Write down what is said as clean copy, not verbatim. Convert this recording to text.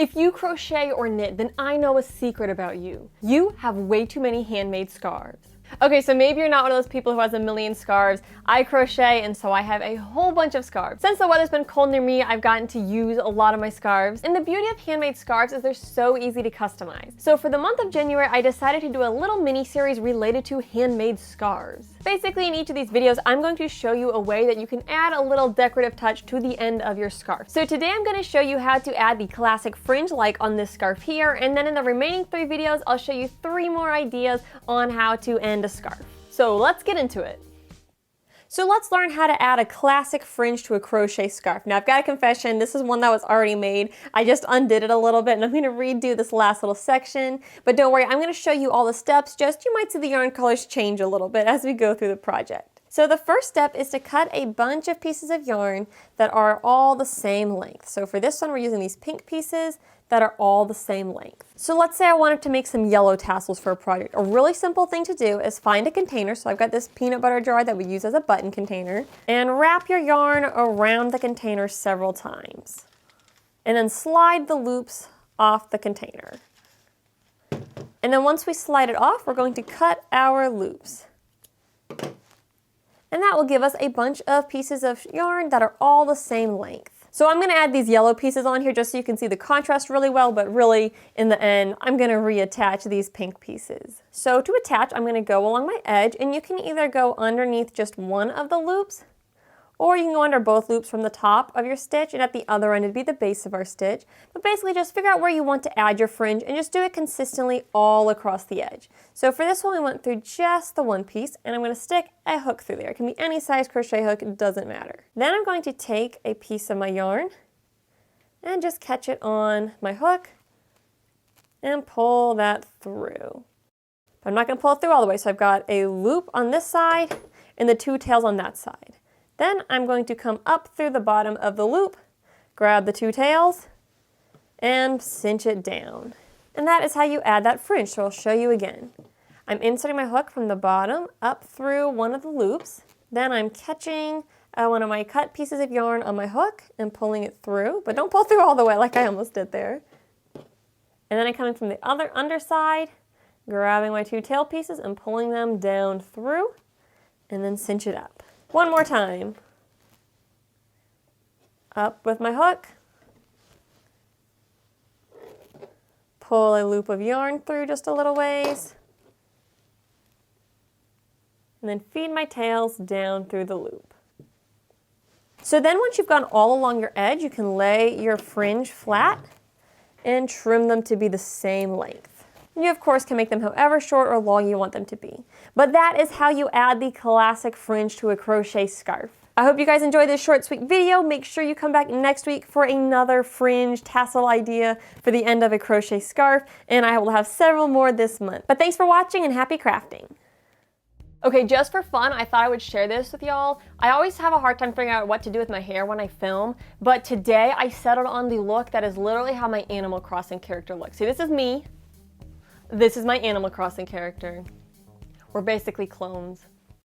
If you crochet or knit, then I know a secret about you. You have way too many handmade scarves. Okay, so maybe you're not one of those people who has a million scarves. I crochet, and so I have a whole bunch of scarves. Since the weather's been cold near me, I've gotten to use a lot of my scarves. And the beauty of handmade scarves is they're so easy to customize. So for the month of January, I decided to do a little mini-series related to handmade scarves. Basically, in each of these videos, I'm going to show you a way that you can add a little decorative touch to the end of your scarf. So today I'm going to show you how to add the classic fringe like on this scarf here, and then in the remaining 3 videos, I'll show you 3 more ideas on how to end a scarf. So let's get into it. So let's learn how to add a classic fringe to a crochet scarf. Now I've got a confession, this is one that was already made. I just undid it a little bit and I'm going to redo this last little section. But don't worry, I'm going to show you all the steps, just you might see the yarn colors change a little bit as we go through the project. So the first step is to cut a bunch of pieces of yarn that are all the same length. So for this one we're using these pink pieces that are all the same length. So let's say I wanted to make some yellow tassels for a project. A really simple thing to do is find a container. So I've got this peanut butter jar that we use as a button container, and wrap your yarn around the container several times. And then slide the loops off the container. And then once we slide it off, we're going to cut our loops. And that will give us a bunch of pieces of yarn that are all the same length. So I'm going to add these yellow pieces on here just so you can see the contrast really well, but really in the end I'm going to reattach these pink pieces. So to attach, I'm going to go along my edge, and you can either go underneath just one of the loops, or you can go under both loops from the top of your stitch, and at the other end it'd be the base of our stitch. But basically just figure out where you want to add your fringe and just do it consistently all across the edge. So for this one we went through just the one piece, and I'm going to stick a hook through there. It can be any size crochet hook, it doesn't matter. Then I'm going to take a piece of my yarn and just catch it on my hook and pull that through. But I'm not going to pull it through all the way, so I've got a loop on this side and the 2 tails on that side. Then I'm going to come up through the bottom of the loop, grab the 2 tails, and cinch it down. And that is how you add that fringe, so I'll show you again. I'm inserting my hook from the bottom up through one of the loops. Then I'm catching one of my cut pieces of yarn on my hook and pulling it through, but don't pull through all the way like I almost did there. And then I'm coming from the other underside, grabbing my 2 tail pieces and pulling them down through, and then cinch it up. One more time. Up with my hook. Pull a loop of yarn through just a little ways. And then feed my tails down through the loop. So then once you've gone all along your edge, you can lay your fringe flat and trim them to be the same length. You, of course, can make them however short or long you want them to be. But that is how you add the classic fringe to a crochet scarf. I hope you guys enjoyed this short, sweet video. Make sure you come back next week for another fringe tassel idea for the end of a crochet scarf, and I will have several more this month. But thanks for watching and happy crafting. Okay, just for fun, I thought I would share this with y'all. I always have a hard time figuring out what to do with my hair when I film, but today I settled on the look that is literally how my Animal Crossing character looks. See, this is me. This is my Animal Crossing character. We're basically clones.